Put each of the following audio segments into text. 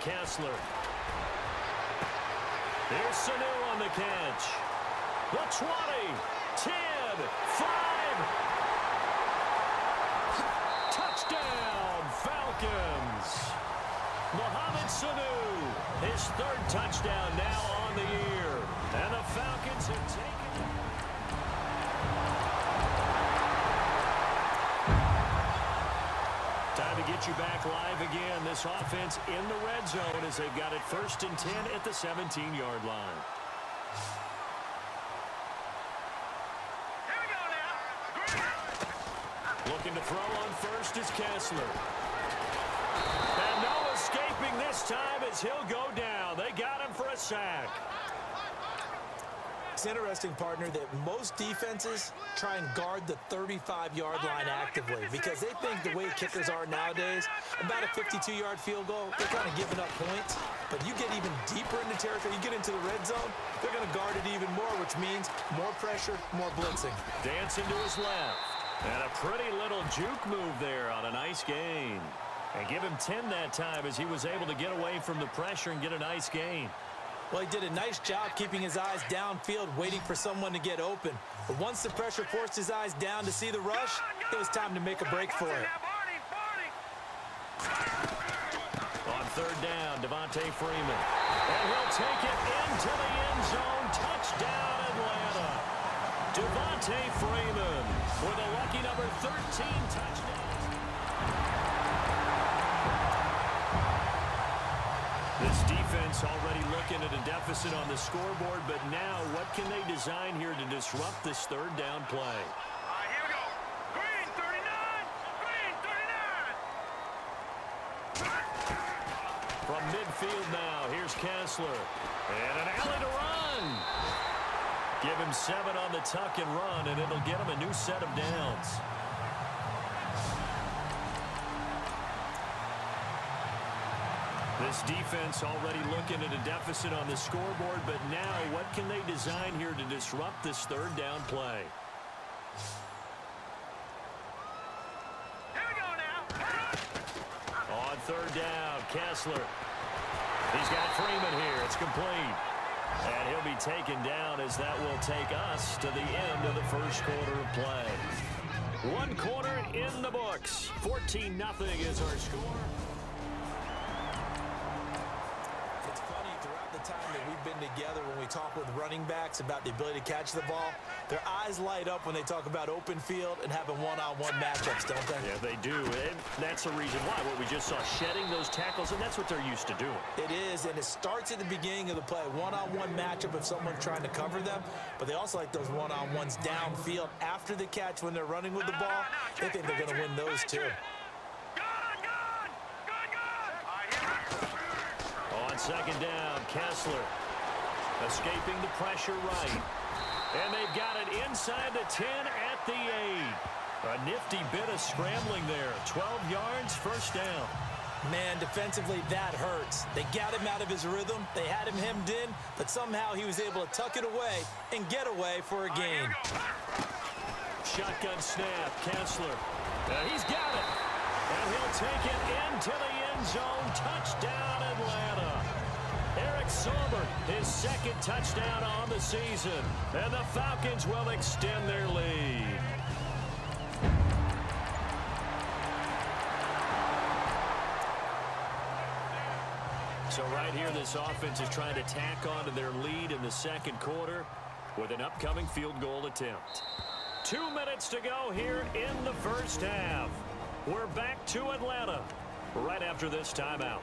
Kessler. Here's Sanu on the catch. The 20, 10, 5. Touchdown, Falcons. Mohamed Sanu, his third touchdown now on the year. And the Falcons have taken it. Time to get you back live again. This offense in the red zone as they've got it 1st and 10 at the 17-yard line. Looking to throw on first is Kessler. And no escaping this time as he'll go down. They got him for a sack. It's interesting, partner, that most defenses try and guard the 35-yard line actively because they think the way kickers are nowadays, about a 52-yard field goal, they're kind of giving up points. But you get even deeper into territory, you get into the red zone, they're going to guard it even more, which means more pressure, more blitzing. Dancing to his left. And a pretty little juke move there on a nice gain. And give him 10 that time as he was able to get away from the pressure and get a nice gain. Well, he did a nice job keeping his eyes downfield, waiting for someone to get open. But once the pressure forced his eyes down to see the rush, it was time to make a break for it. On 3rd down, Devontae Freeman. And he'll take it into the end zone. Touchdown, Atlanta. Devontae Freeman with a lucky number 13 touchdowns. This defense already looking at a deficit on the scoreboard, but now what can they design here to disrupt this 3rd down play? Here we go. Green 39. Green 39. From midfield now, here's Kessler. And an alley to run. Give him 7 on the tuck and run, and it'll get him a new set of downs. This defense already looking at a deficit on the scoreboard, but now what can they design here to disrupt this 3rd down play? Here we go now. On 3rd down, Kessler. He's got Freeman here. It's complete. And he'll be taken down as that will take us to the end of the 1st quarter of play. 1 quarter in the books. 14-0 is our score. It's funny, throughout the time that we've been together, when we talk with running backs about the ability to catch the ball, their eyes light up when they talk about open field and having one-on-one matchups, don't they? Yeah, they do. And that's the reason why. What we just saw, shedding those tackles, and that's what they're used to doing. It is, and it starts at the beginning of the play. One-on-one matchup if someone's trying to cover them, but they also like those one-on-ones downfield after the catch when they're running with the ball. They think they're going to win those too. On 2nd down, Kessler escaping the pressure right. And they've got it inside the 10 at the 8. A nifty bit of scrambling there. 12 yards, 1st down. Man, defensively, that hurts. They got him out of his rhythm. They had him hemmed in, but somehow he was able to tuck it away and get away for a gain. Shotgun snap, Kessler. He's got it. And he'll take it into the end zone. Touchdown, Atlanta. Eric Sauber, his 2nd touchdown on the season. And the Falcons will extend their lead. So right here, this offense is trying to tack on to their lead in the 2nd quarter with an upcoming field goal attempt. 2 minutes to go here in the 1st half. We're back to Atlanta right after this timeout.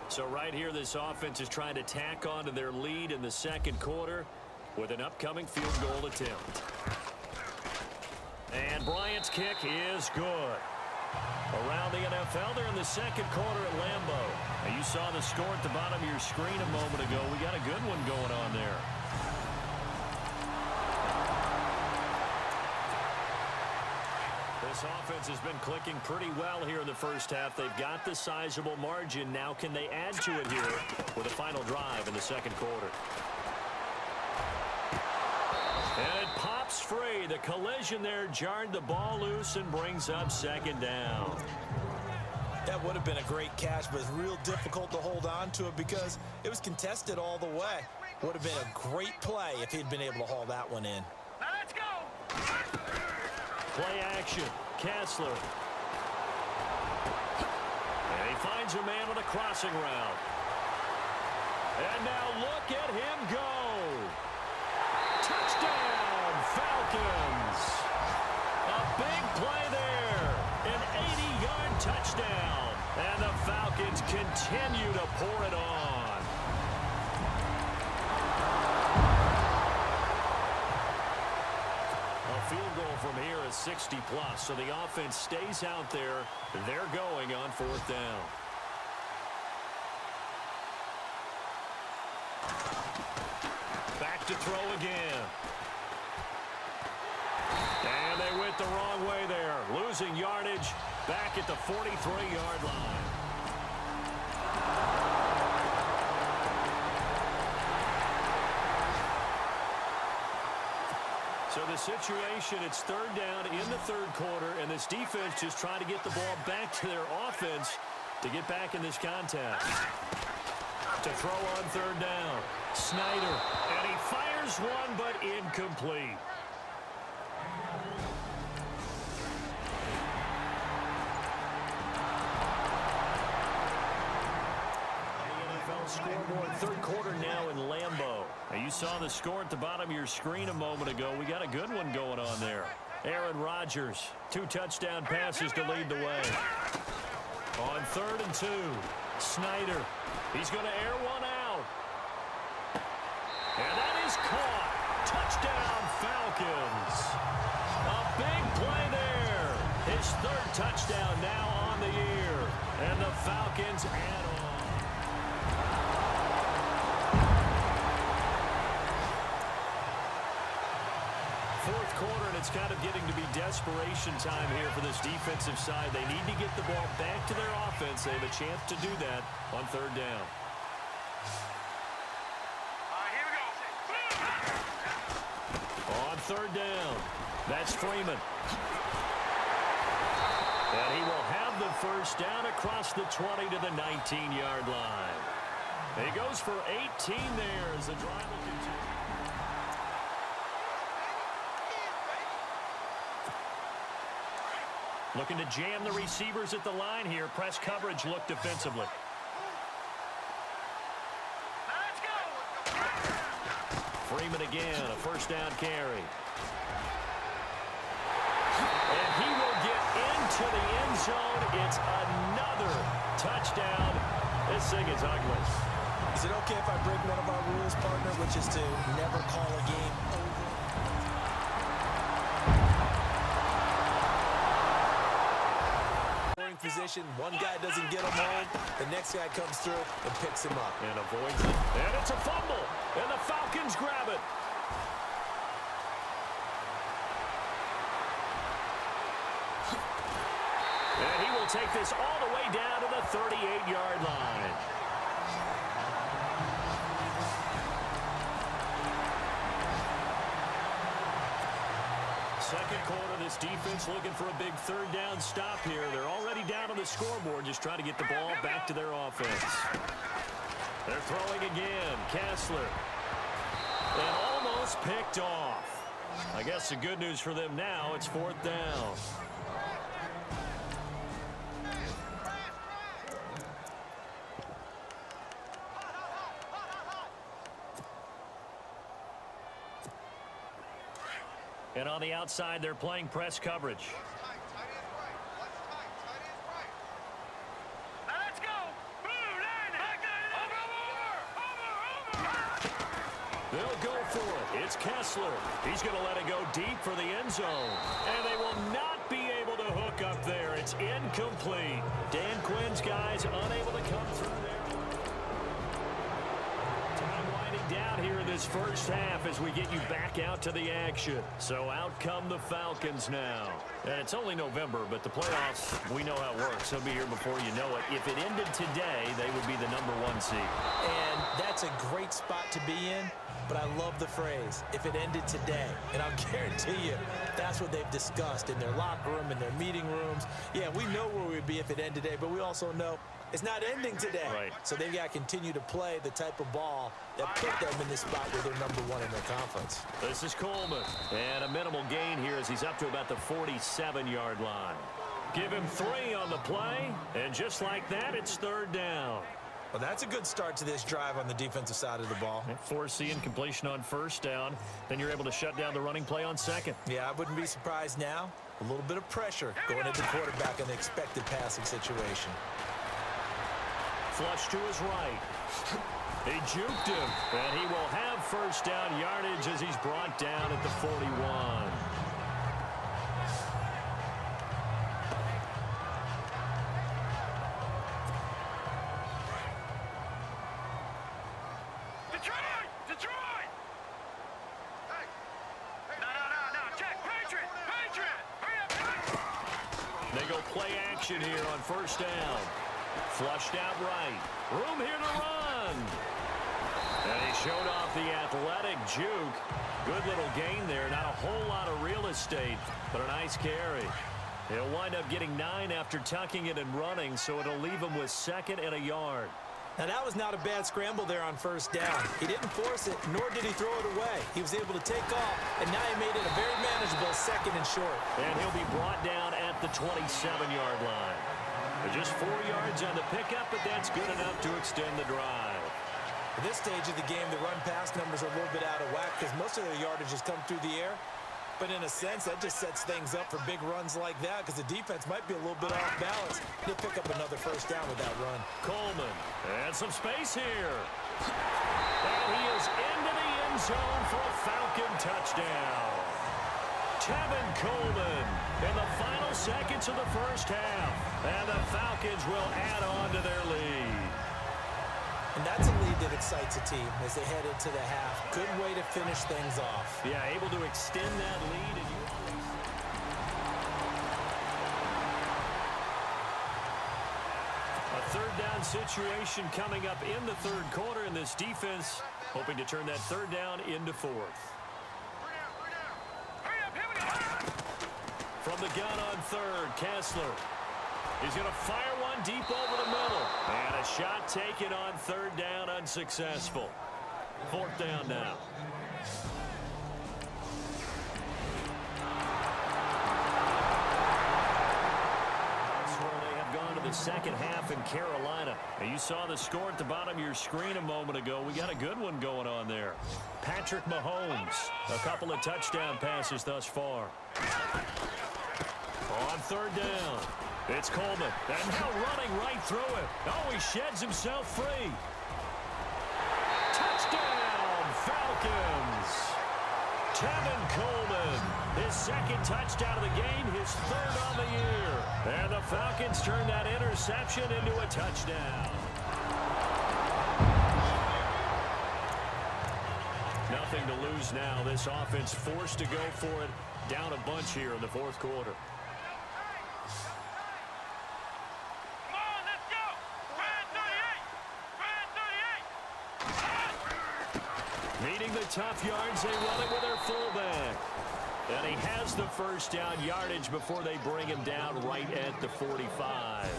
So right here, this offense is trying to tack on to their lead in the 2nd quarter with an upcoming field goal attempt. And Bryant's kick is good. Around the NFL, they're in the 2nd quarter at Lambeau. Now, you saw the score at the bottom of your screen a moment ago. We got a good one going on there. This offense has been clicking pretty well here in the 1st half. They've got the sizable margin. Now can they add to it here with a final drive in the 2nd quarter? And it pops free. The collision there jarred the ball loose and brings up 2nd down. That would have been a great catch, but it's real difficult to hold on to it because it was contested all the way. Would have been a great play if he'd been able to haul that one in. Now let's go. Play action. Kessler. And he finds a man on a crossing route. And now look at him go. Touchdown, Falcons. A big play there. An 80-yard touchdown. And the Falcons continue to pour it on. A field goal from here is 60+, so the offense stays out there. They're going on 4th down. Back to throw again. And they went the wrong way there. Losing yardage back at the 43-yard line. So the situation, it's 3rd down in the 3rd quarter, and this defense just trying to get the ball back to their offense to get back in this contest. To throw on 3rd down. Snyder, and he fires one, but incomplete. Scoreboard, 3rd quarter now in Lambeau. Now you saw the score at the bottom of your screen a moment ago. We got a good one going on there. Aaron Rodgers, 2 touchdown passes to lead the way. On 3rd and 2, Snyder. He's going to air one out. And that is caught. Touchdown, Falcons. A big play there. His 3rd touchdown now on the year. And the Falcons add on. 4th quarter, and it's kind of getting to be desperation time here for this defensive side. They need to get the ball back to their offense. They have a chance to do that on 3rd down. Here we go. On 3rd down, that's Freeman. And he will have the 1st down across the 20 to the 19-yard line. He goes for 18 there as the drive will continue. Looking to jam the receivers at the line here. Press coverage look defensively. Let's go. Freeman again, a 1st down carry. And he will get into the end zone. It's another touchdown. This thing is ugly. Is it okay if I break one of our rules, partner, which is to never call a game over? Position, one guy doesn't get him home, the next guy comes through and picks him up. And avoids it. And it's a fumble. And the Falcons grab it. And he will take this all the way down to the 38-yard line. Second quarter, this defense looking for a big 3rd down stop here. They're already down on the scoreboard, just trying to get the ball back to their offense. They're throwing again. Kessler. And almost picked off. I guess the good news for them now, it's 4th down. And on the outside, they're playing press coverage. Let's go. They'll go for it. It's Kessler. He's going to let it go deep for the end zone. And they will not be able to hook up there. It's incomplete. Dan Quinn's guys unable to come through there. Time winding winding down here in this first half as we get you back out to the action. So out come the Falcons now. And it's only November, but the playoffs, we know how it works. They'll be here before you know it. If it ended today, they would be the #1 seed. And that's a great spot to be in, but I love the phrase, if it ended today. And I'll guarantee you, that's what they've discussed in their locker room, in their meeting rooms. Yeah, we know where we'd be if it ended today, but we also know it's not ending today. Right. So they've got to continue to play the type of ball that put them in this spot where they're #1 in their conference. This is Coleman. And a minimal gain here as he's up to about the 47-yard line. Give him 3 on the play, and just like that, it's 3rd down. Well, that's a good start to this drive on the defensive side of the ball. Foreseeing completion on 1st down. Then you're able to shut down the running play on 2nd. Yeah, I wouldn't be surprised now. A little bit of pressure going into quarterback in the expected passing situation. Flush to his right. He juked him, and he will have 1st down yardage as he's brought down at the 41. Detroit! Hey! No, check! Patriot! Hurry up! They go play action here on 1st down. Flushed out right. Room here to run. And he showed off the athletic juke. Good little gain there. Not a whole lot of real estate, but a nice carry. He'll wind up getting 9 after tucking it and running, so it'll leave him with 2nd and a yard. Now, that was not a bad scramble there on 1st down. He didn't force it, nor did he throw it away. He was able to take off, and now he made it a very manageable 2nd and short. And he'll be brought down at the 27-yard line. Just 4 yards on the pickup, but that's good enough to extend the drive. At this stage of the game, the run-pass numbers are a little bit out of whack because most of their yardage has come through the air. But in a sense, that just sets things up for big runs like that because the defense might be a little bit off balance. He'll pick up another 1st down with that run. Coleman, and some space here. And he is into the end zone for a Falcon touchdown. Tevin Coleman in the final seconds of the 1st half. And the Falcons will add on to their lead. And that's a lead that excites a team as they head into the half. Good way to finish things off. Yeah, able to extend that lead. And a 3rd down situation coming up in the 3rd quarter, and this defense hoping to turn that 3rd down into 4th. From the gun on 3rd, Kessler. He's going to fire one deep over the middle. And a shot taken on 3rd down, unsuccessful. 4th down now. That's where they have gone to the 2nd half in Carolina. And you saw the score at the bottom of your screen a moment ago. We got a good one going on there. Patrick Mahomes, a couple of touchdown passes thus far. On 3rd down. It's Coleman, and now running right through it. Oh, he sheds himself free. Touchdown, Falcons. Tevin Coleman, his 2nd touchdown of the game, his 3rd on the year. And the Falcons turn that interception into a touchdown. Nothing to lose now. This offense forced to go for it. Down a bunch here in the 4th quarter. Needing the tough yards, they run it with their fullback. And he has the 1st down yardage before they bring him down right at the 45.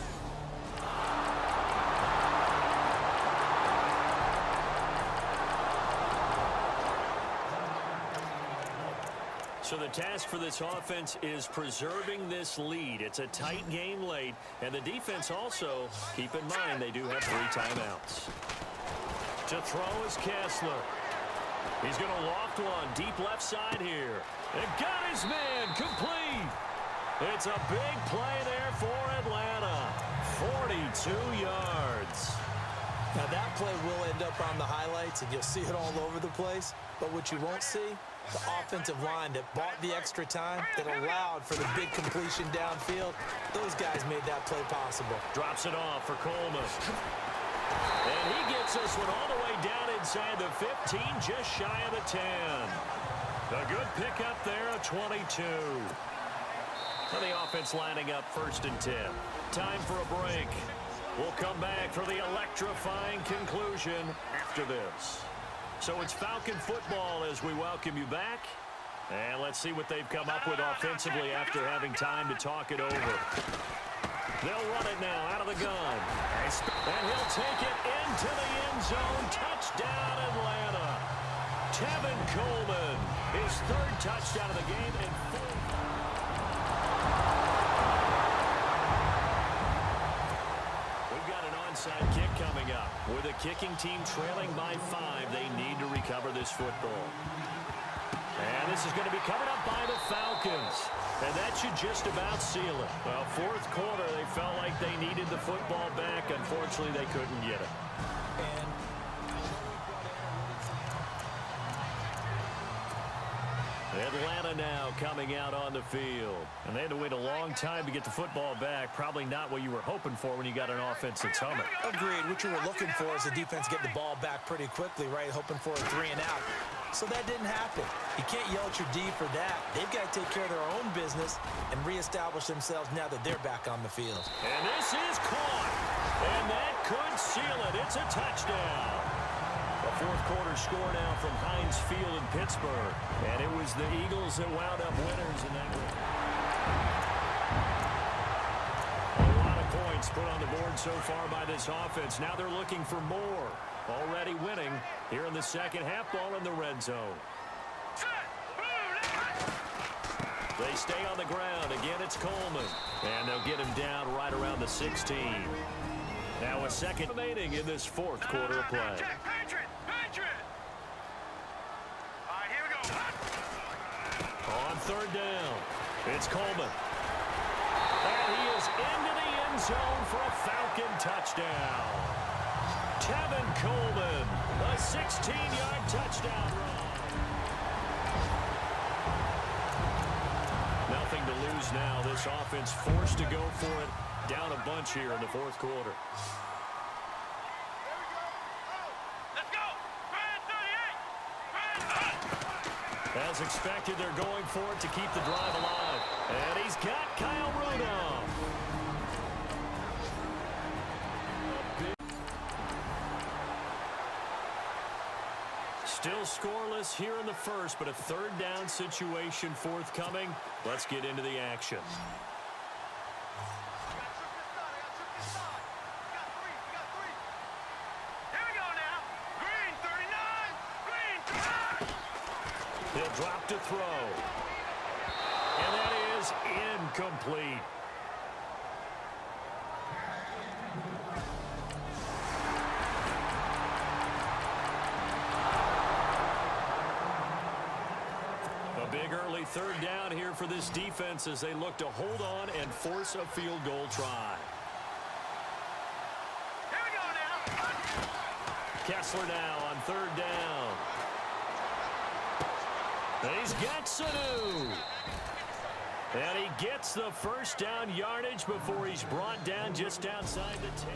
So the task for this offense is preserving this lead. It's a tight game late, and the defense also, keep in mind, they do have 3 timeouts. To throw is Kessler. He's going to loft one deep left side here. And got his man complete. It's a big play there for Atlanta. 42 yards. Now that play will end up on the highlights, and you'll see it all over the place. But what you won't see, the offensive line that bought the extra time, that allowed for the big completion downfield, those guys made that play possible. Drops it off for Coleman. And he gets this one all the way way down inside the 15, just shy of the 10. A good pickup there, a 22. For the offense lining up 1st and 10. Time for a break. We'll come back for the electrifying conclusion after this. So it's Falcon football as we welcome you back. And let's see what they've come up with offensively after having time to talk it over. They'll run it now out of the gun. And he'll take it into the end zone. Touchdown, Atlanta. Tevin Coleman, his 3rd touchdown of the game and 4th. We've got an onside kick coming up. With a kicking team trailing by 5, they need to recover this football. And this is going to be covered up by the Falcons. And that should just about seal it. Well, 4th quarter, they felt like they needed the football back. Unfortunately, they couldn't get it. Atlanta now coming out on the field. And they had to wait a long time to get the football back. Probably not what you were hoping for when you got an offense that's humming. Agreed. What you were looking for is the defense get the ball back pretty quickly, right? Hoping for a 3 and out. So that didn't happen. You can't yell at your D for that. They've got to take care of their own business and reestablish themselves now that they're back on the field. And this is caught. And that could seal it. It's a touchdown. A 4th quarter score now from Heinz Field in Pittsburgh. And it was the Eagles that wound up winners in that one. A lot of points put on the board so far by this offense. Now they're looking for more. Already winning here in the 2nd half, ball in the red zone. They stay on the ground. Again, it's Coleman. And they'll get him down right around the 16. Now a second remaining in this 4th quarter of play. All right, here we go. On 3rd down, it's Coleman. And he is into the end zone for a Falcon touchdown. Tevin Coleman, a 16-yard touchdown run. Nothing to lose now. This offense forced to go for it. Down a bunch here in the 4th quarter. Let's go. As expected, they're going for it to keep the drive alive. And he's got Kyle Rudolph. Still scoreless here in the 1st, but a 3rd down situation forthcoming. Let's get into the action. Here we go now. Green 39. Green. He'll drop to throw. And that is incomplete. A big early 3rd down here for this defense as they look to hold on and force a field goal try. Here we go now. Kessler now on 3rd down. And he's got Sanu. And he gets the 1st down yardage before he's brought down just outside the 10.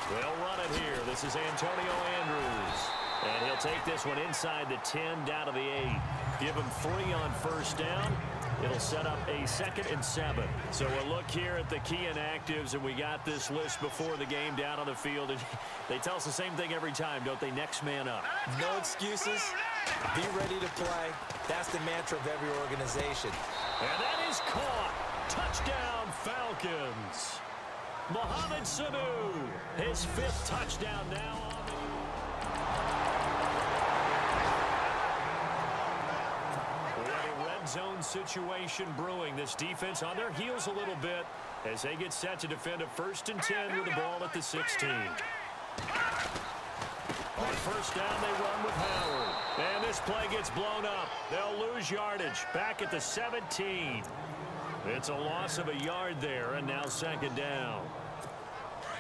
They'll run it here. This is Antonio Andrews. And he'll take this one inside the 10, down to the 8. Give him 3 on 1st down. It'll set up a 2nd and 7. So a look here at the key inactives, and we got this list before the game down on the field. And they tell us the same thing every time, don't they? Next man up. No excuses. Be ready to play. That's the mantra of every organization. And that is caught. Touchdown, Falcons. Mohamed Sanu, his 5th touchdown now on the... We have a red zone situation brewing. This defense on their heels a little bit as they get set to defend a 1st and 10 with the ball at the 16. On 1st down, they run with Howard. And this play gets blown up. They'll lose yardage back at the 17. It's a loss of a yard there, and now 2nd down.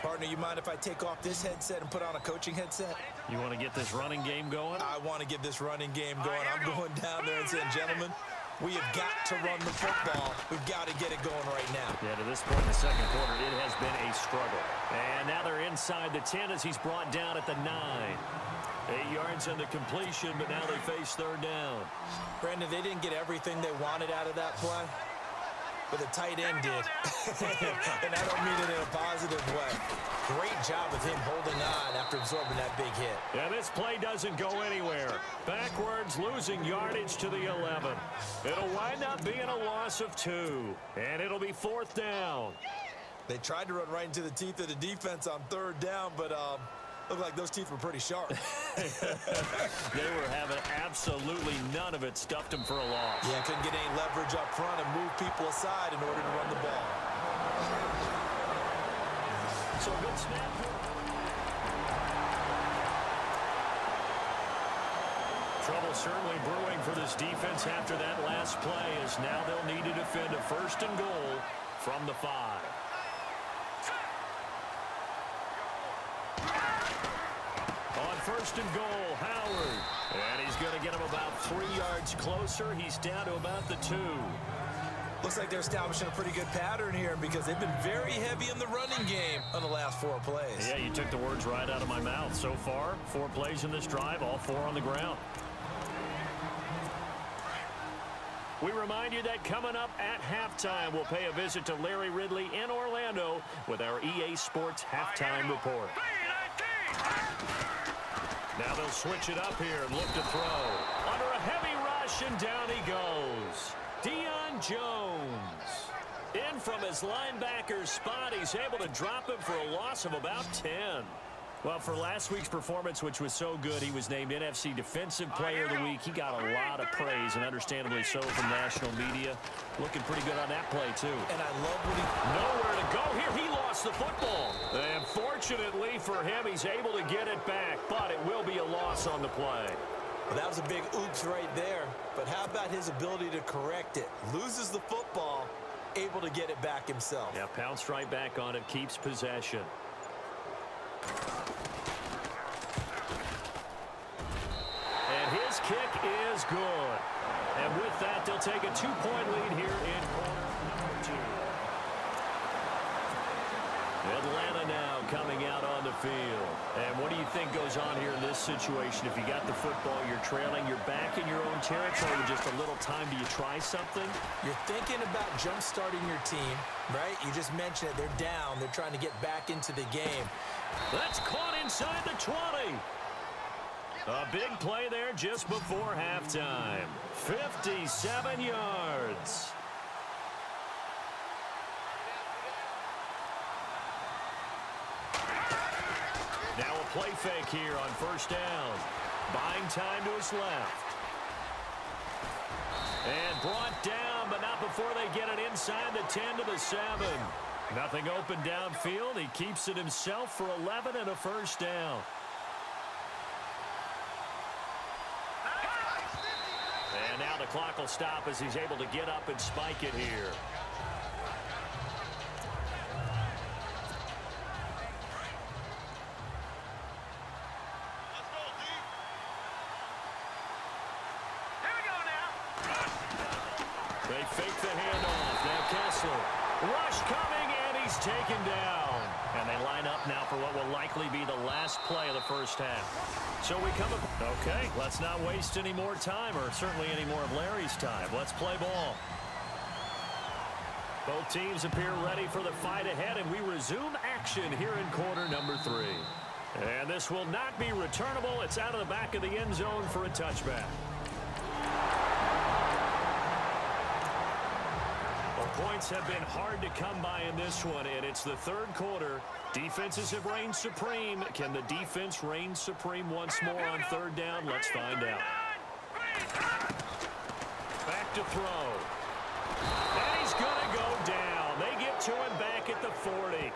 Partner, you mind if I take off this headset and put on a coaching headset? You want to get this running game going? I want to get this running game going. I'm going down there and saying, gentlemen, we have got to run the football. We've got to get it going right now. Yeah, to this point in the second quarter, it has been a struggle. And now they're inside the 10 as he's brought down at the 9. 8 yards on the completion, but now they face third down. Brandon, they didn't get everything they wanted out of that play, but the tight end did. And I don't mean it in a positive way. Great job of him holding on after absorbing that big hit. Yeah, this play doesn't go anywhere. Backwards, losing yardage to the 11. It'll wind up being a loss of 2, and it'll be fourth down. They tried to run right into the teeth of the defense on third down, but looked like those teeth were pretty sharp. They were having absolutely none of it. Stuffed them for a loss. Yeah, couldn't get any leverage up front and move people aside in order to run the ball. So a good snap. Trouble certainly brewing for this defense after that last play, as now they'll need to defend a first and goal from the 5. On first and goal, Howard. And he's going to get him about 3 yards closer. He's down to about the 2. Looks like they're establishing a pretty good pattern here because they've been very heavy in the running game on the last 4 plays. Yeah, you took the words right out of my mouth. So far, 4 plays in this drive, all 4 on the ground. We remind you that coming up at halftime, we'll pay a visit to Larry Ridley in Orlando with our EA Sports Halftime Report. Now they'll switch it up here and look to throw. Under a heavy rush, and down he goes. Deion Jones. In from his linebacker's spot, he's able to drop him for a loss of about 10. Well, for last week's performance, which was so good, he was named NFC Defensive Player of the Week. He got a lot of praise, and understandably so, from national media. Looking pretty good on that play, too. And I love what he... Nowhere to go here. He lost the football. And fortunately for him, he's able to get it back, but it will be a loss on the play. Well, that was a big oops right there. But how about his ability to correct it? Loses the football, able to get it back himself. Yeah, pounced right back on it, keeps possession. And his kick is good. And with that, they'll take a 2-point lead here in quarter number 2. Atlanta now coming out on the field. And what do you think goes on here in this situation? If you got the football, you're trailing, you're back in your own territory with just a little time. Do you try something? You're thinking about jump-starting your team, right? You just mentioned it. They're down. They're trying to get back into the game. That's caught inside the 20. A big play there just before halftime. 57 yards. Now a play fake here on first down. Buying time to his left. And brought down, but not before they get it inside the 10 to the 7. Nothing open downfield. He keeps it himself for 11 and a first down. And now the clock will stop as he's able to get up and spike it here. They fake the handoff. Now Kessler. Rush coming, and he's taken down. And they line up now for what will likely be the last play of the first half. So we come up. Okay, let's not waste any more time, or certainly any more of Larry's time. Let's play ball. Both teams appear ready for the fight ahead, and we resume action here in quarter number 3. And this will not be returnable. It's out of the back of the end zone for a touchback. Points have been hard to come by in this one, and it's the third quarter. Defenses have reigned supreme. Can the defense reign supreme once more on third down? Let's find out. Back to throw. And he's going to go down. They get to him back at the 40.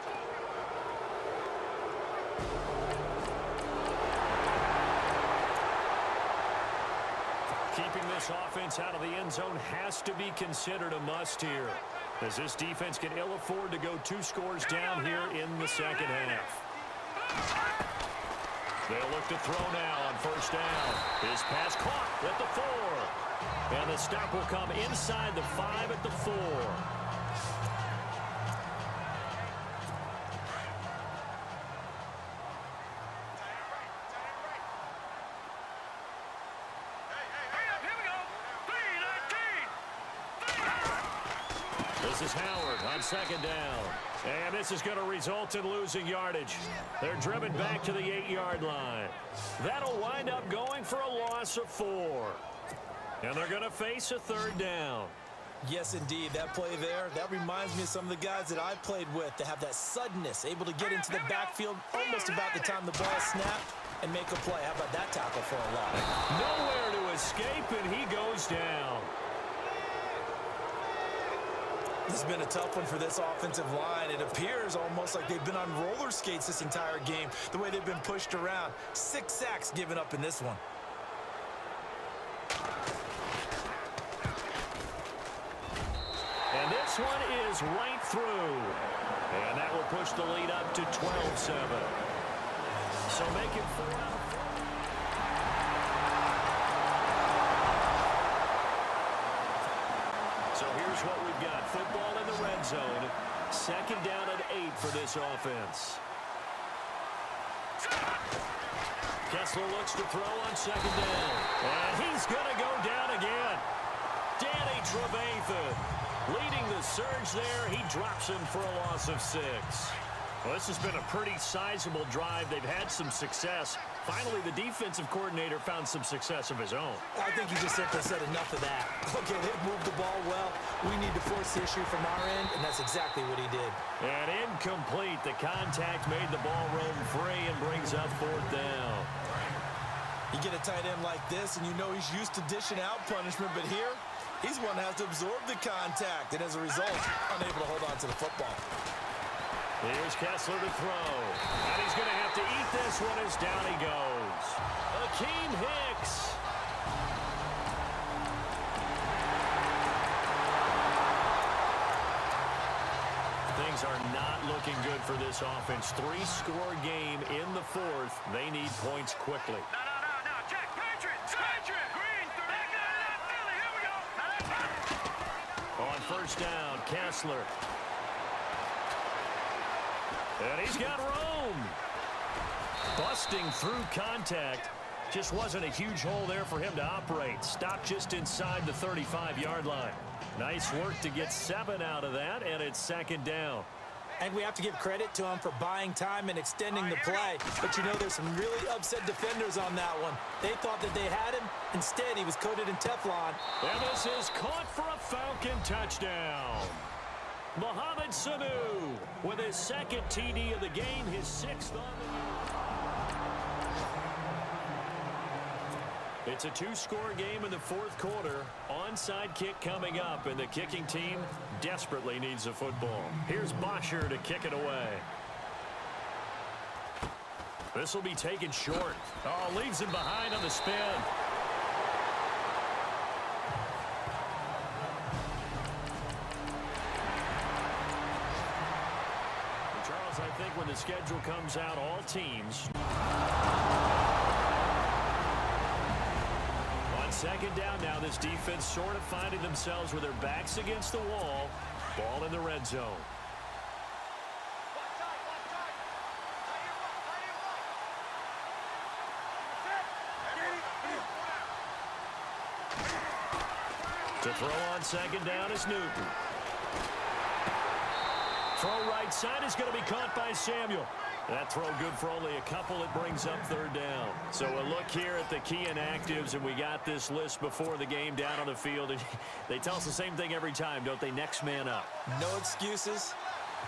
Keeping this offense out of the end zone has to be considered a must here, as this defense can ill afford to go 2 scores down here in the second half. They'll look to throw now on first down. His pass caught at the 4. And the stop will come inside the 5 at the 4. This is Howard on second down. And this is going to result in losing yardage. They're driven back to the 8-yard line. That'll wind up going for a loss of 4. And they're going to face a third down. Yes, indeed. That play there, that reminds me of some of the guys that I played with that have that suddenness, able to get into the backfield almost about the time the ball snapped and make a play. How about that tackle for a loss? Nowhere to escape, and he goes down. This has been a tough one for this offensive line. It appears almost like they've been on roller skates this entire game, the way they've been pushed around. 6 sacks given up in this one. And this one is right through. And that will push the lead up to 12-7. So make it 4 out of 4. So here's what we've got. Football in the red zone. Second down and 8 for this offense. Kessler looks to throw on second down. And he's going to go down again. Danny Trevathan leading the surge there. He drops him for a loss of 6. Well, this has been a pretty sizable drive. They've had some success. Finally, the defensive coordinator found some success of his own. I think he just simply said enough of that. Okay, they've moved the ball well. We need to force the issue from our end, and that's exactly what he did. And incomplete. The contact made the ball roam free and brings up 4th down. You get a tight end like this, and you know he's used to dishing out punishment, but here, he's one that has to absorb the contact, and as a result, unable to hold on to the football. Here's Kessler to throw. And he's going to have to eat this one as down he goes. Akeem Hicks. Things are not looking good for this offense. 3-score game in the 4th. They need points quickly. No. Check. Patriots. Green. That guy, Philly. Here we go. On first down, Kessler. And he's got room. Busting through contact. Just wasn't a huge hole there for him to operate. Stopped just inside the 35-yard line. Nice work to get 7 out of that, and it's second down. And we have to give credit to him for buying time and extending the play. But you know, there's some really upset defenders on that one. They thought that they had him. Instead, he was coated in Teflon. And this is caught for a Falcon touchdown. Mohamed Sanu with his 2nd TD of the game, his 6th on the year. It's a 2-score game in the 4th quarter. Onside kick coming up, and the kicking team desperately needs a football. Here's Bosher to kick it away. This will be taken short. Oh, leaves him behind on the spin. I think when the schedule comes out, all teams. On second down now, this defense sort of finding themselves with their backs against the wall. Ball in the red zone. To throw on second down is Newton. Throw right side is going to be caught by Samuel. That throw good for only a couple. It brings up 3rd down. So a look here at the key inactives, and we got this list before the game down on the field. And they tell us the same thing every time, don't they? Next man up. No excuses.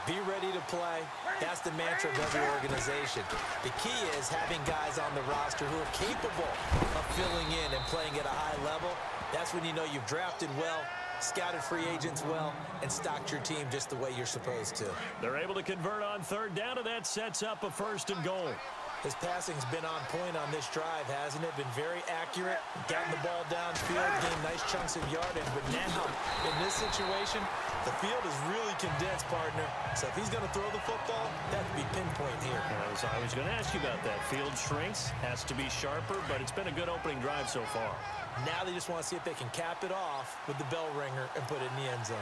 Be ready to play. That's the mantra of every organization. The key is having guys on the roster who are capable of filling in and playing at a high level. That's when you know you've drafted well, scouted free agents well, and stocked your team just the way you're supposed to. They're able to convert on 3rd down, and that sets up a 1st and goal. His passing's been on point on this drive, hasn't it? Been very accurate, gotten the ball downfield, gained nice chunks of yardage. But now, in this situation, The field is really condensed, partner. So if he's going to throw the football, that would be pinpoint here. As I was going to ask you about that. Field shrinks, has to be sharper, but it's been a good opening drive so far. Now they just want to see if they can cap it off with the bell ringer and put it in the end zone.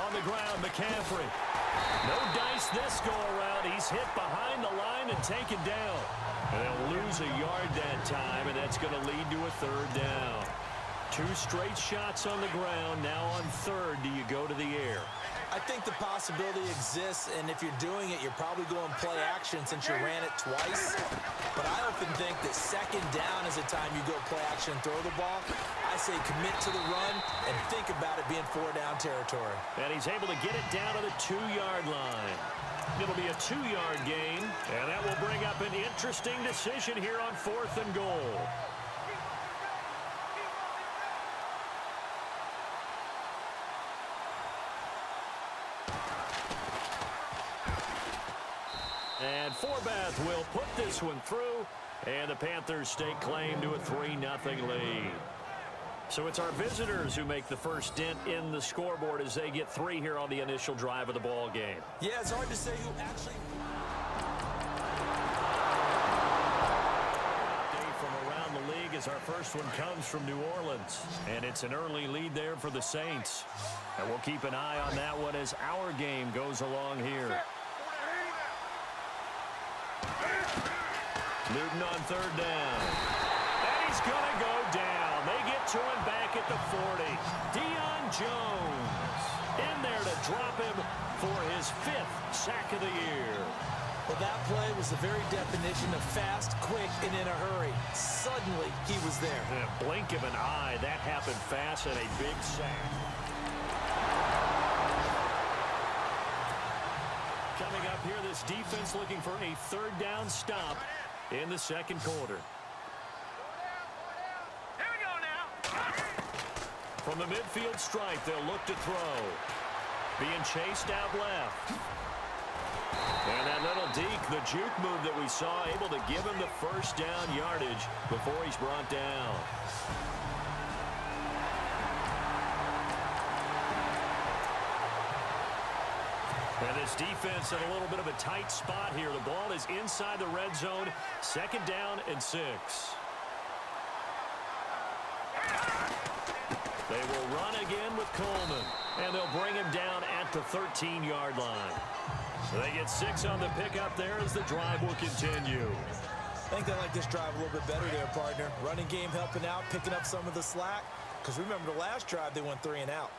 On the ground, McCaffrey. No dice this go-around. He's hit behind the line and taken down. And they'll lose a yard that time, and that's going to lead to a third down. 2 straight shots on the ground. Now on third, do you go to the air? I think the possibility exists, and if you're doing it, you're probably going play action since you ran it twice. But I often think that second down is the time you go play action and throw the ball. I say commit to the run and think about it being 4-down territory. And he's able to get it down to the 2-yard line. It'll be a 2-yard gain, and that will bring up an interesting decision here on 4th and goal. And Forbath will put this one through, and the Panthers stake claim to a 3-0 lead. So it's our visitors who make the first dent in the scoreboard as they get 3 here on the initial drive of the ball game. Yeah, it's hard to say who actually... From around the league as our first one comes from New Orleans. And it's an early lead there for the Saints. And we'll keep an eye on that one as our game goes along here. Newton on third down. And he's going to go down. They get to him back at the 40. Deion Jones in there to drop him for his 5th sack of the year. Well, that play was the very definition of fast, quick, and in a hurry. Suddenly, he was there. In a blink of an eye, that happened fast and a big sack. Coming up here, this defense looking for a 3rd down stop in the second quarter. Here we go now. From the midfield stripe, they'll look to throw. Being chased out left. And that little deke, the juke move that we saw, able to give him the 1st down yardage before he's brought down. And this defense in a little bit of a tight spot here. The ball is inside the red zone. 2nd down and 6. They will run again with Coleman. And they'll bring him down at the 13-yard line. They get 6 on the pickup there as the drive will continue. I think they like this drive a little bit better there, partner. Running game helping out, picking up some of the slack. Because remember the last drive, they went 3 and out.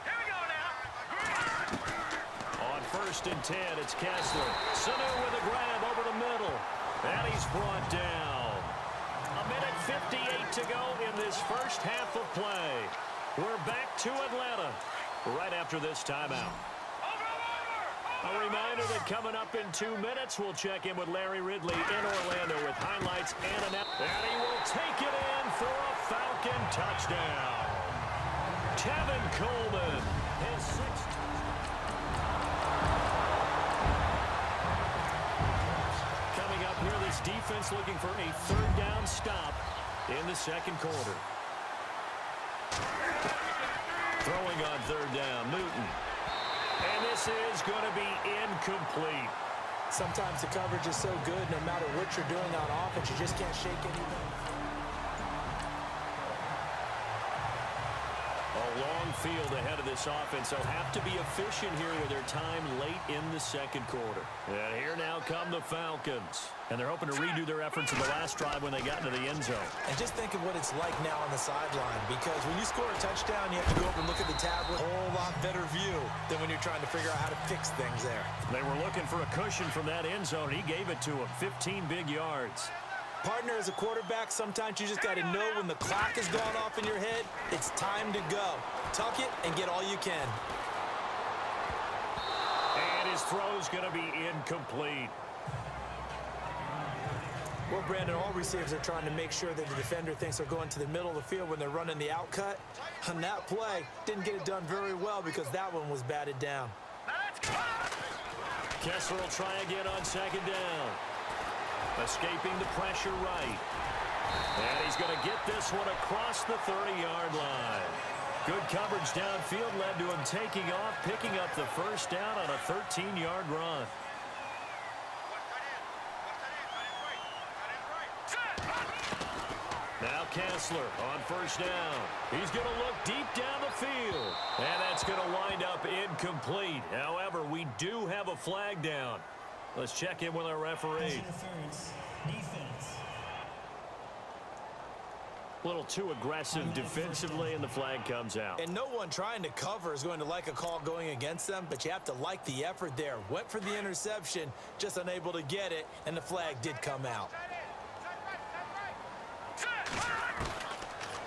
Here we go now. On 1st and 10, it's Kessler. Sanu with a grab over the middle. And he's brought down. 1:58 to go in this first half of play. We're back to Atlanta right after this timeout. A reminder that coming up in 2 minutes, we'll check in with Larry Ridley in Orlando with highlights and an... And he will take it in for a Falcon touchdown. Tevin Coleman, his 6th. Coming up here, this defense looking for a 3rd down stop in the second quarter. Throwing on 3rd down, Newton. And this is going to be incomplete. Sometimes the coverage is so good, no matter what you're doing on offense, you just can't shake anything. A long field ahead of this offense. They'll have to be efficient here with their time late in the second quarter. And here now come the Falcons. And they're hoping to redo their efforts in the last drive when they got into the end zone. And just think of what it's like now on the sideline. Because when you score a touchdown, you have to go up and look at the tablet. A whole lot better view than when you're trying to figure out how to fix things there. They were looking for a cushion from that end zone. He gave it to him. 15 big yards. Partner, as a quarterback, sometimes you just got to know when the clock has gone off in your head, it's time to go. Tuck it and get all you can. And his throw's going to be incomplete. Well, Brandon, all receivers are trying to make sure that the defender thinks they're going to the middle of the field when they're running the out cut. On that play, didn't get it done very well because that one was batted down. Kessler will try again on 2nd down. Escaping the pressure right. And he's going to get this one across the 30-yard line. Good coverage downfield led to him taking off, picking up the first down on a 13-yard run. Now Kessler on first down. He's going to look deep down the field. And that's going to wind up incomplete. However, we do have a flag down. Let's check in with our referee. Interference, defense. A little too aggressive defensively, and the flag comes out. And no one trying to cover is going to like a call going against them, but you have to like the effort there. Went for the interception, just unable to get it, and the flag did come out.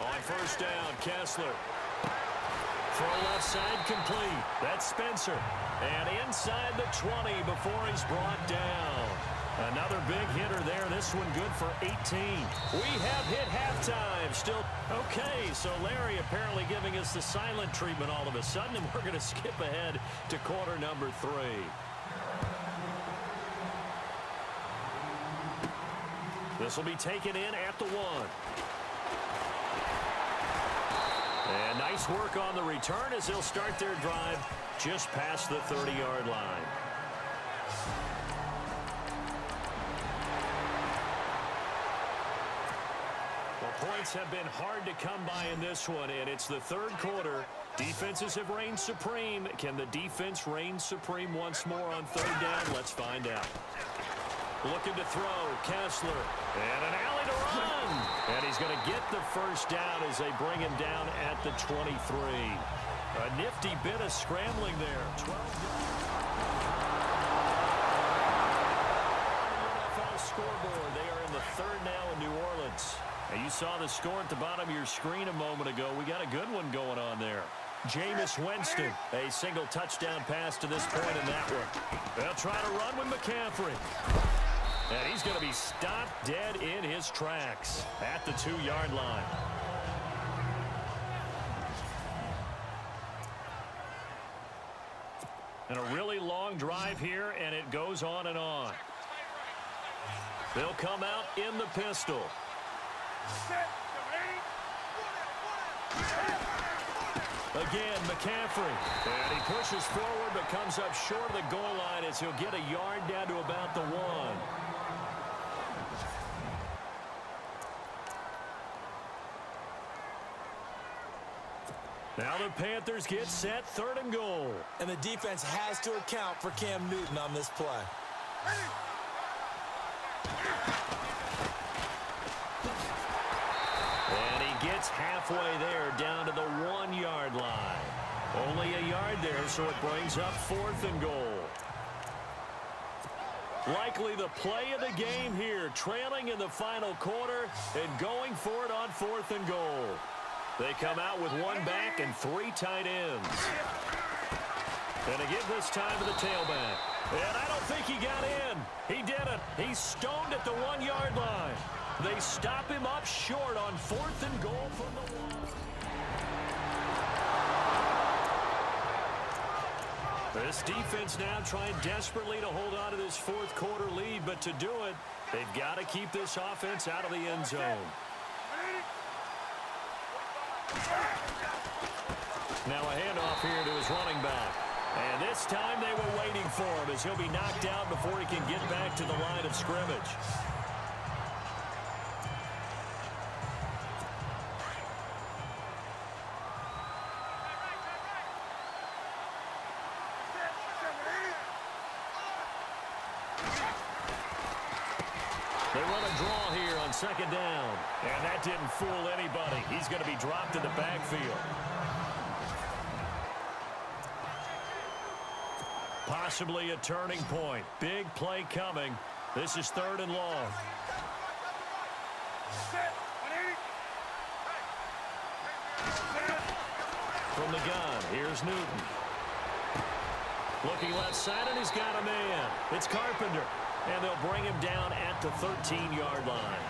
On first down, Kessler. Throw left side complete. That's Spencer. And inside the 20 before he's brought down. Another big hitter there. This one good for 18. We have hit halftime. Still okay. So Larry apparently giving us the silent treatment all of a sudden, and we're going to skip ahead to quarter number 3. This will be taken in at the 1. And nice work on the return as they'll start their drive just past the 30-yard line. Well, points have been hard to come by in this one, and it's the third quarter. Defenses have reigned supreme. Can the defense reign supreme once more on third down? Let's find out. Looking to throw, Kessler, and an alley to run. And he's going to get the first down as they bring him down at the 23. A nifty bit of scrambling there. 12. NFL scoreboard. They are in the third now in New Orleans. And you saw the score at the bottom of your screen a moment ago. We got a good one going on there. Jameis Winston, a single touchdown pass to this point in that one. They'll try to run with McCaffrey. And he's going to be stopped dead in his tracks at the 2-yard line. And a really long drive here, and it goes on and on. They'll come out in the pistol. Again, McCaffrey. And he pushes forward but comes up short of the goal line as he'll get a yard down to about the 1. Now the Panthers get set, 3rd and goal. And the defense has to account for Cam Newton on this play. And he gets halfway there down to the 1-yard line. Only a yard there, so it brings up 4th and goal. Likely the play of the game here, trailing in the final quarter and going for it on 4th and goal. They come out with 1 back and 3 tight ends. And they give this time to the tailback. And I don't think he got in. He didn't. He's stoned at the 1-yard line. They stop him up short on 4th and goal from the 1. This defense now trying desperately to hold on to this 4th quarter lead, but to do it, they've got to keep this offense out of the end zone. Now a handoff here to his running back. And this time they were waiting for him as he'll be knocked out before he can get back to the line of scrimmage. They run a draw here on 2nd down. And that didn't fool anybody. He's going to be dropped in the backfield. Possibly a turning point. Big play coming. This is 3rd and long. From the gun, here's Newton. Looking left side, and he's got a man. It's Carpenter. And they'll bring him down at the 13-yard line.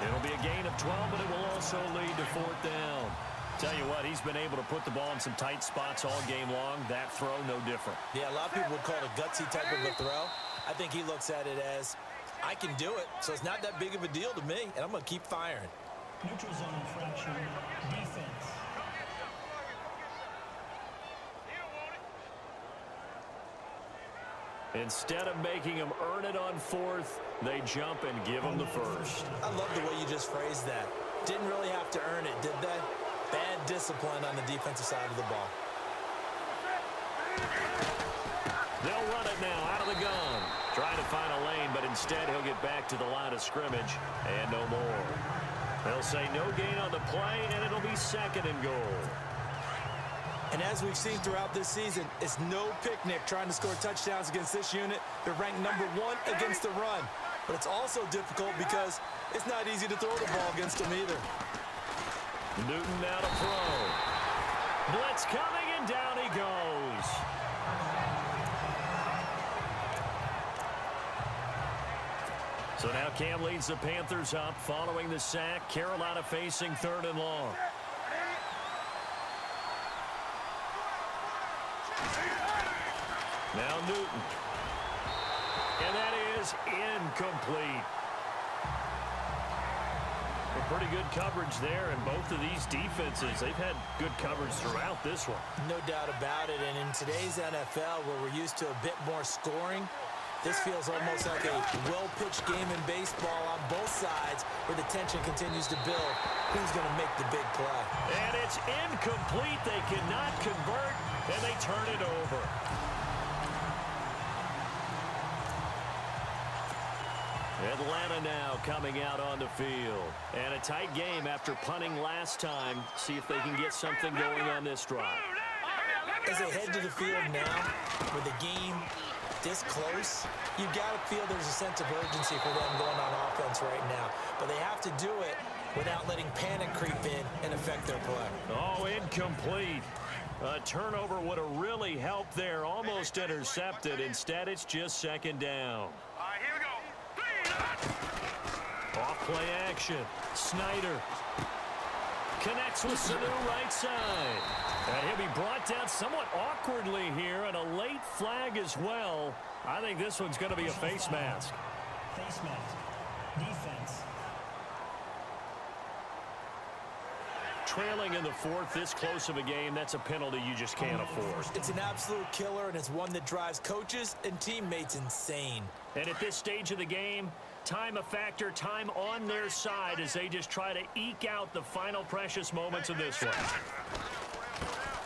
It'll be a gain of 12, but it will also lead to 4th down. Tell you what, he's been able to put the ball in some tight spots all game long. That throw, no different. Yeah, a lot of people would call it a gutsy type of a throw. I think he looks at it as I can do it, so it's not that big of a deal to me, and I'm going to keep firing. Neutral zone infraction. Defense. Instead of making him earn it on fourth, they jump and give him the first. I love the way you just phrased that. Didn't really have to earn it, did they? Bad discipline on the defensive side of the ball. They'll run it now out of the gun. Trying to find a lane, but instead he'll get back to the line of scrimmage and no more. They'll say no gain on the play, and it'll be second and goal. And as we've seen throughout this season, it's no picnic trying to score touchdowns against this unit. They're ranked #1 against the run. But it's also difficult because it's not easy to throw the ball against them either. Newton now to throw. Blitz coming, and down he goes. So now Cam leads the Panthers up following the sack. Carolina facing 3rd and long. Now Newton. And that is incomplete. Pretty good coverage there, and both of these defenses, they've had good coverage throughout this one. No doubt about it, and in today's NFL, where we're used to a bit more scoring, this feels almost like a well-pitched game in baseball on both sides where the tension continues to build. Who's going to make the big play? And it's incomplete. They cannot convert, and they turn it over. Atlanta now coming out on the field. And a tight game after punting last time. See if they can get something going on this drive. As they head to the field now, with the game this close, you've got to feel there's a sense of urgency for them going on offense right now. But they have to do it without letting panic creep in and affect their play. Oh, incomplete. A turnover would have really helped there. Almost intercepted. Instead, it's just second down. All right, here we go. Off play action. Snyder connects with Sanu right side. And he'll be brought down somewhat awkwardly here, and a late flag as well. I think this one's going to be a face mask. Face mask. Defense. Trailing in the fourth, this close of a game, that's a penalty you just can't afford. It's an absolute killer, and it's one that drives coaches and teammates insane. And at this stage of the game, time a factor, time on their side as they just try to eke out the final precious moments of this one.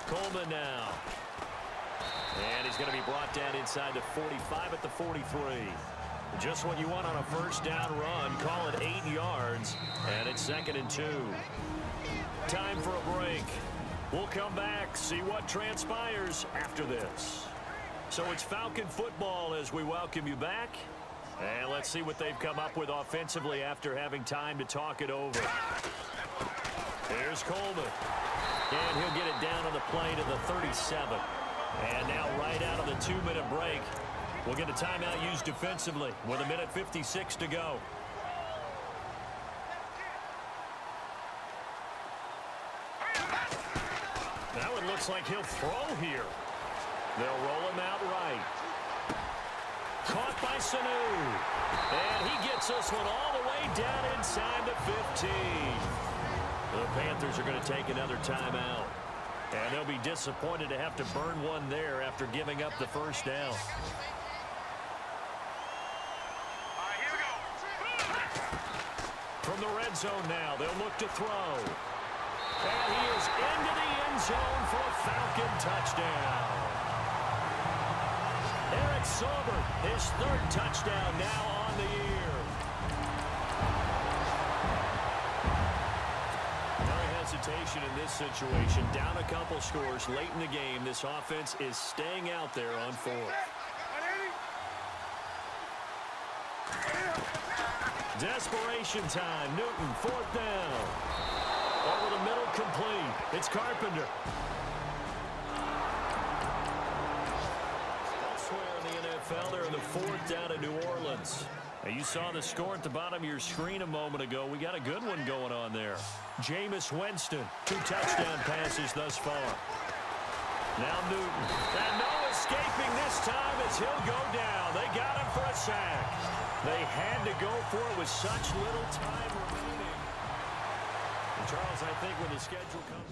Coleman now. And he's going to be brought down inside the 45 at the 43. Just what you want on a first down run. Call it 8 yards, and it's 2nd and 2. Time for a break. We'll come back, see what transpires after this. So it's Falcon football as we welcome you back. And let's see what they've come up with offensively after having time to talk it over. Here's Coleman. And he'll get it down on the play to the 37. And now right out of the 2-minute break, we'll get a timeout used defensively with 1:56 to go. Now it looks like he'll throw here. They'll roll him out right. Caught by Sanu. And he gets this one all the way down inside the 15. The Panthers are going to take another timeout. And they'll be disappointed to have to burn one there after giving up the first down. All right, here we go. From the red zone now, they'll look to throw. And he is into the end zone for a Falcon touchdown. Eric Sauber, his 3rd touchdown now on the year. No hesitation in this situation. Down a couple scores late in the game. This offense is staying out there on 4th. Desperation time. Newton, 4th down. Over the middle, complete. It's Carpenter. Elsewhere in the NFL, they're in the 4th down in New Orleans. Now, you saw the score at the bottom of your screen a moment ago. We got a good one going on there. Jameis Winston, 2 touchdown passes thus far. Now Newton. And no escaping this time as he'll go down. They got him for a sack. They had to go for it with such little time remaining. And Charles, I think when the schedule comes...